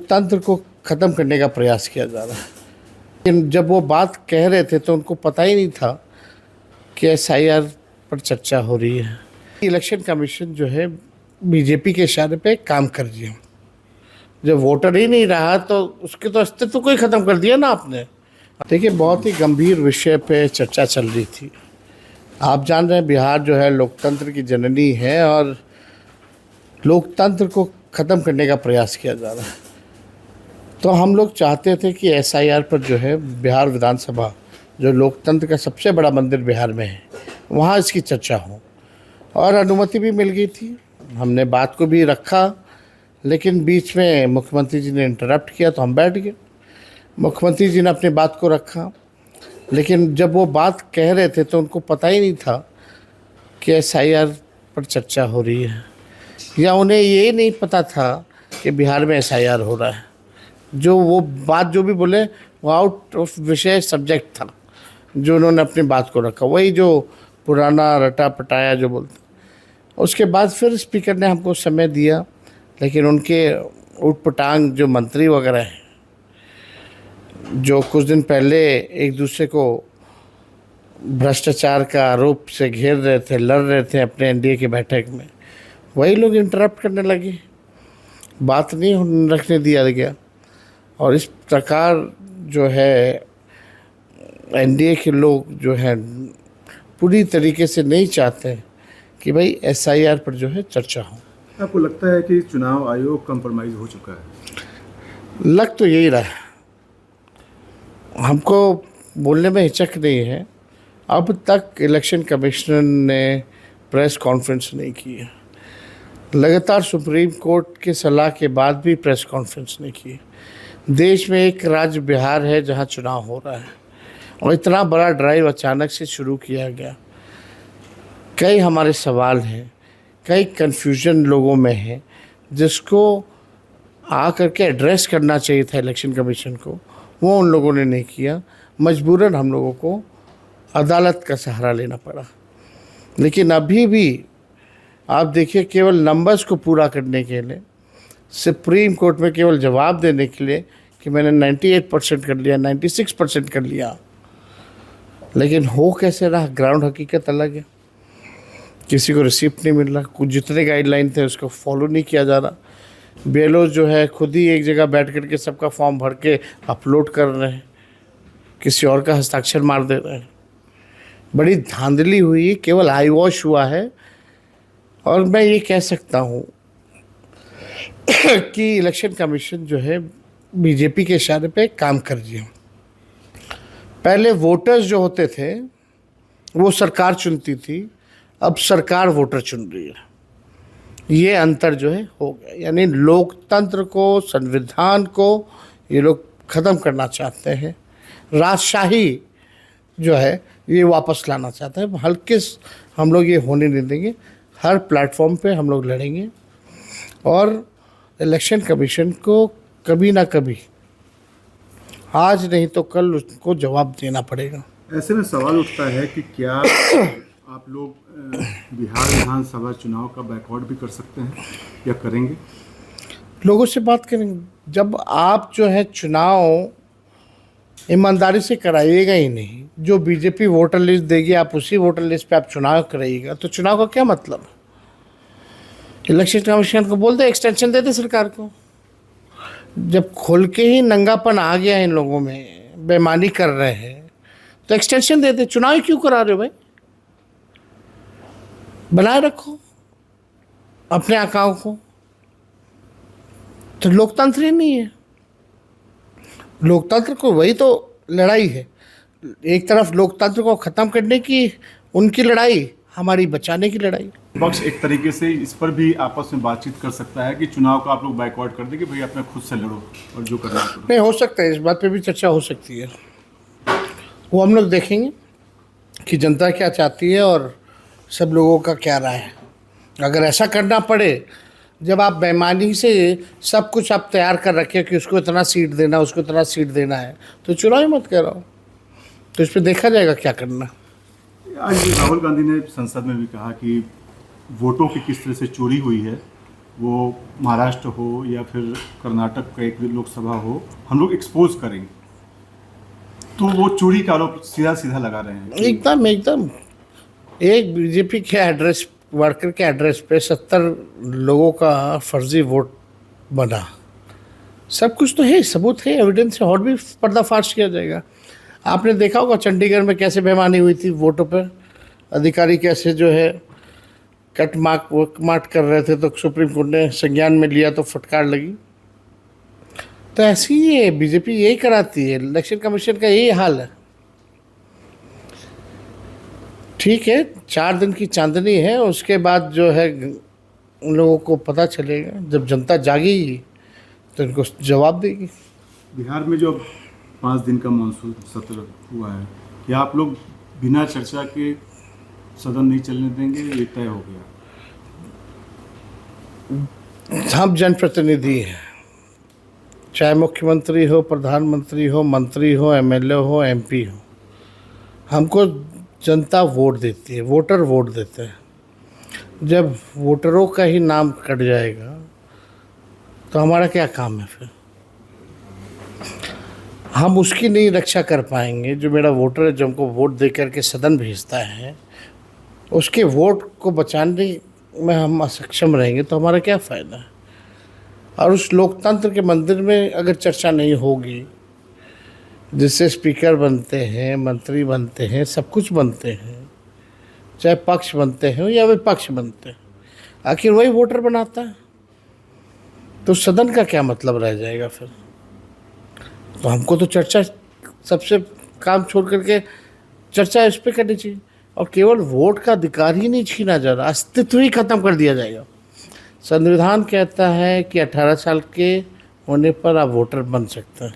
लोकतंत्र को ख़त्म करने का प्रयास किया जा रहा है। लेकिन जब वो बात कह रहे थे तो उनको पता ही नहीं था कि एसआईआर पर चर्चा हो रही है। इलेक्शन कमीशन जो है बीजेपी के इशारे पे काम कर दिया। जब वोटर ही नहीं रहा तो उसके तो अस्तित्व को ही ख़त्म कर दिया ना आपने। देखिए, बहुत ही गंभीर विषय पे चर्चा चल रही थी। आप जान रहे हैं बिहार जो है लोकतंत्र की जननी है और लोकतंत्र को ख़त्म करने का प्रयास किया जा रहा है। तो हम लोग चाहते थे कि एसआईआर पर जो है बिहार विधानसभा जो लोकतंत्र का सबसे बड़ा मंदिर बिहार में है वहाँ इसकी चर्चा हो, और अनुमति भी मिल गई थी। हमने बात को भी रखा, लेकिन बीच में मुख्यमंत्री जी ने इंटरप्ट किया तो हम बैठ गए। मुख्यमंत्री जी ने अपनी बात को रखा, लेकिन जब वो बात कह रहे थे तो उनको पता ही नहीं था कि एसआईआर पर चर्चा हो रही है, या उन्हें ये नहीं पता था कि बिहार में एसआईआर हो रहा है। जो वो बात जो भी बोले वो आउट ऑफ विषय सब्जेक्ट था जो उन्होंने अपनी बात को रखा, वही जो पुराना रटा पटाया जो बोलते। उसके बाद फिर स्पीकर ने हमको समय दिया, लेकिन उनके उटपटांग जो मंत्री वगैरह हैं जो कुछ दिन पहले एक दूसरे को भ्रष्टाचार का आरोप से घेर रहे थे, लड़ रहे थे अपने एनडीए की बैठक में, वही लोग इंटरप्ट करने लगे, बात नहीं रखने दिया गया। और इस प्रकार जो है एनडीए के लोग जो हैं पूरी तरीके से नहीं चाहते कि भाई एसआईआर पर जो है चर्चा हो। आपको लगता है कि चुनाव आयोग कंप्रोमाइज़ हो चुका है? लग तो यही रहा है, हमको बोलने में हिचक नहीं है। अब तक इलेक्शन कमिश्नर ने प्रेस कॉन्फ्रेंस नहीं की है, लगातार सुप्रीम कोर्ट की सलाह के बाद भी प्रेस कॉन्फ्रेंस नहीं की। देश में एक राज्य बिहार है जहां चुनाव हो रहा है और इतना बड़ा ड्राइव अचानक से शुरू किया गया। कई हमारे सवाल हैं, कई कन्फ्यूजन लोगों में है जिसको आ करके एड्रेस करना चाहिए था इलेक्शन कमीशन को, वो उन लोगों ने नहीं किया। मजबूरन हम लोगों को अदालत का सहारा लेना पड़ा। लेकिन अभी भी आप देखिए, केवल नंबर्स को पूरा करने के लिए सुप्रीम कोर्ट में केवल जवाब देने के लिए कि मैंने 98% कर लिया, 96% कर लिया, लेकिन हो कैसे रहा, ग्राउंड हकीकत अलग है। किसी को रिसिप्ट नहीं मिल रहा, कुछ जितने गाइडलाइन थे उसको फॉलो नहीं किया जा रहा। बेलो जो है खुद ही एक जगह बैठ कर के सबका फॉर्म भर के अपलोड कर रहे हैं, किसी और का हस्ताक्षर मार दे रहे हैं। बड़ी धांधली हुई, केवल आई वॉश हुआ है। और मैं ये कह सकता हूँ कि इलेक्शन कमीशन जो है बीजेपी के इशारे पे काम कर दिया। पहले वोटर्स जो होते थे वो सरकार चुनती थी, अब सरकार वोटर चुन रही है। ये अंतर जो है हो गया, यानी लोकतंत्र को, संविधान को ये लोग ख़त्म करना चाहते हैं। राजशाही जो है ये वापस लाना चाहते हैं। हल्के हम लोग ये होने नहीं देंगे, हर प्लेटफॉर्म पे हम लोग लड़ेंगे और इलेक्शन कमीशन को कभी ना कभी, आज नहीं तो कल, उसको जवाब देना पड़ेगा। ऐसे में सवाल उठता है कि क्या आप लोग बिहार विधानसभा चुनाव का बैकआउट भी कर सकते हैं या करेंगे? लोगों से बात करेंगे। जब आप जो है चुनाव ईमानदारी से कराइएगा ही नहीं, जो बीजेपी वोटर लिस्ट देगी आप उसी वोटर लिस्ट पे आप चुनाव कराइएगा, तो चुनाव का क्या मतलब है? इलेक्शन कमीशन को बोल दे एक्सटेंशन दे दे सरकार को। जब खोल के ही नंगापन आ गया इन लोगों में, बेईमानी कर रहे हैं, तो एक्सटेंशन दे दे। चुनाव क्यों करा रहे हो भाई? बनाए रखो अपने आकाओं को। तो लोकतंत्र ही नहीं है। लोकतंत्र को वही तो लड़ाई है, एक तरफ लोकतंत्र को ख़त्म करने की उनकी लड़ाई, हमारी बचाने की लड़ाई। पक्ष एक तरीके से इस पर भी आपस में बातचीत कर सकता है कि चुनाव का आप लोग बैकआउट कर दें कि भाई अपने खुद से लड़ो और जो करना है करो। नहीं, हो सकता है, इस बात पे भी चर्चा हो सकती है। वो हम लोग देखेंगे कि जनता क्या चाहती है और सब लोगों का क्या राय है। अगर ऐसा करना पड़े, जब आप बेईमानी से सब कुछ आप तैयार कर रखे कि उसको इतना सीट देना, उसको इतना सीट देना है, तो चुनाव ही मत कराओ। तो इस पर देखा जाएगा क्या करना। आज राहुल गांधी ने संसद में भी कहा कि वोटों की किस तरह से चोरी हुई है वो महाराष्ट्र हो या फिर कर्नाटक का एक लोकसभा हो, हम लोग एक्सपोज करेंगे, तो वो चोरी का आरोप सीधा सीधा लगा रहे हैं। एकदम एकदम एक बीजेपी के एड्रेस वर्कर के एड्रेस पे 70 लोगों का फर्जी वोट बना। सब कुछ तो है, सबूत है, एविडेंस है, और भी पर्दाफाश किया जाएगा। आपने देखा होगा चंडीगढ़ में कैसे बेईमानी हुई थी वोटों पर, अधिकारी कैसे जो है कट मार्क कर रहे थे, तो सुप्रीम कोर्ट ने संज्ञान में लिया तो फटकार लगी। तो ऐसी ही है बीजेपी, यही कराती है, इलेक्शन कमीशन का यही हाल है। ठीक है, 4 दिन की चांदनी है, उसके बाद जो है उन लोगों को पता चलेगा, जब जनता जागेगी तो इनको जवाब देगी। बिहार में जो 5 दिन का मानसून सत्र हुआ है, क्या आप लोग बिना चर्चा के सदन नहीं चलने देंगे, ये तय हो गया? हम जनप्रतिनिधि हैं, चाहे मुख्यमंत्री हो, प्रधानमंत्री हो, मंत्री हो, एमएलए हो, एमपी हो, हमको जनता वोट देती है, वोटर वोट देते हैं। जब वोटरों का ही नाम कट जाएगा तो हमारा क्या काम है फिर? हम उसकी नहीं रक्षा कर पाएंगे जो मेरा वोटर है, जो हमको वोट दे करके सदन भेजता है, उसके वोट को बचाने में हम असक्षम रहेंगे तो हमारा क्या फ़ायदा है? और उस लोकतंत्र के मंदिर में अगर चर्चा नहीं होगी, जिससे स्पीकर बनते हैं, मंत्री बनते हैं, सब कुछ बनते हैं, चाहे पक्ष बनते हैं या विपक्ष बनते हैं, आखिर वही वोटर बनाता है, तो सदन का क्या मतलब रह जाएगा फिर? तो हमको तो चर्चा, सबसे काम छोड़ करके चर्चा इस पर करनी चाहिए। और केवल वोट का अधिकार ही नहीं छीना जा रहा, अस्तित्व ही खत्म कर दिया जाएगा। संविधान कहता है कि 18 साल के होने पर आप वोटर बन सकते हैं,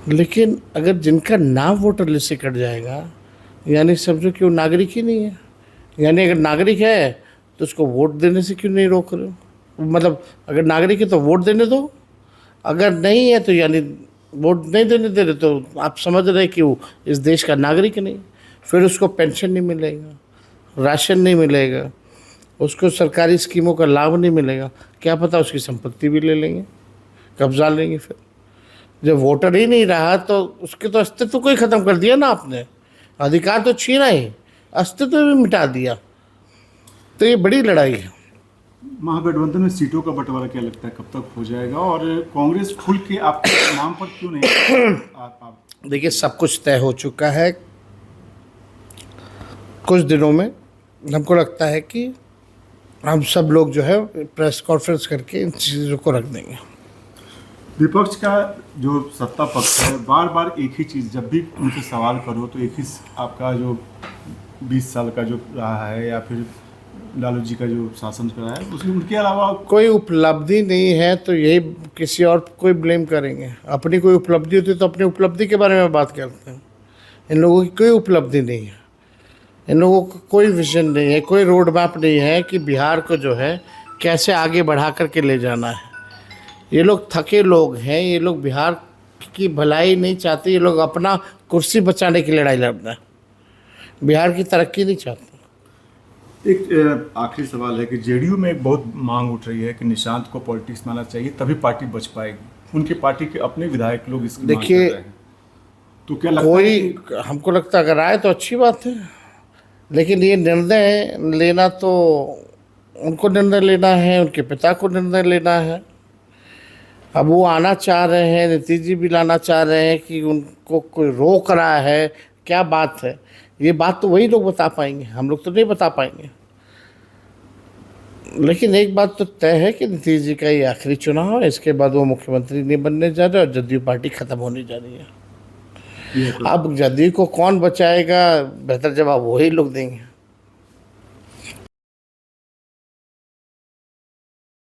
लेकिन अगर जिनका नाम वोटर लिस्ट से कट जाएगा, यानी समझो कि वो नागरिक ही नहीं है। यानी अगर नागरिक है तो उसको वोट देने से क्यों नहीं रोक रहे हो? मतलब अगर नागरिक है तो वोट देने दो, अगर नहीं है तो यानी वोट नहीं देने दे रहे, तो आप समझ रहे कि वो इस देश का नागरिक नहीं। फिर उसको पेंशन नहीं मिलेगा, राशन नहीं मिलेगा, उसको सरकारी स्कीमों का लाभ नहीं मिलेगा, क्या पता उसकी संपत्ति भी ले लेंगे, कब्जा लेंगे। फिर जब वोटर ही नहीं रहा तो उसके तो अस्तित्व को ही ख़त्म कर दिया ना आपने, अधिकार तो छीना ही, अस्तित्व भी मिटा दिया। तो ये बड़ी लड़ाई है। महागठबंधन में सीटों का बंटवारा क्या लगता है कब तक हो जाएगा, और कांग्रेस खुल के आपके नाम पर क्यों नहीं आप? देखिए, सब कुछ तय हो चुका है। कुछ दिनों में हमको लगता है कि हम सब लोग जो है प्रेस कॉन्फ्रेंस करके इन चीज़ों को रख देंगे। विपक्ष का जो सत्ता पक्ष है, बार बार एक ही चीज़, जब भी उनसे सवाल करो तो एक ही, आपका जो 20 साल का जो रहा है या फिर लालू जी का जो शासन रहा है, उसमें उनके अलावा कोई उपलब्धि नहीं है तो यही किसी और कोई ब्लेम करेंगे। अपनी कोई उपलब्धि होती तो अपनी उपलब्धि के बारे में बात करते हैं। इन लोगों की कोई उपलब्धि नहीं है, इन लोगों को कोई विजन नहीं है, कोई रोड मैप नहीं है कि बिहार को जो है कैसे आगे बढ़ा करके ले जाना है। ये लोग थके लोग हैं, ये लोग बिहार की भलाई नहीं चाहते, ये लोग अपना कुर्सी बचाने की लड़ाई लड़ रहे हैं, बिहार की तरक्की नहीं चाहते। एक आखिरी सवाल है कि जेडीयू में एक बहुत मांग उठ रही है कि निशांत को पॉलिटिक्स में आना चाहिए, तभी पार्टी बच पाएगी। उनकी पार्टी के अपने विधायक लोग इसकी मांग कर रहे हैं, तो क्या लगता है कोई, हमको लगता है अगर आए तो अच्छी बात है, लेकिन ये निर्णय लेना तो उनको निर्णय लेना है, उनके पिता को निर्णय लेना है। अब वो आना चाह रहे हैं, नीतीश जी भी लाना चाह रहे हैं कि उनको कोई रोक रहा है, क्या बात है? ये बात तो वही लोग बता पाएंगे, हम लोग तो नहीं बता पाएंगे। लेकिन एक बात तो तय है कि नीतीश जी का ये आखिरी चुनाव है, इसके बाद वो मुख्यमंत्री नहीं बनने जा रहे और जदयू पार्टी ख़त्म होने जा रही है। अब जदयू को कौन बचाएगा, बेहतर जवाब वही लोग देंगे।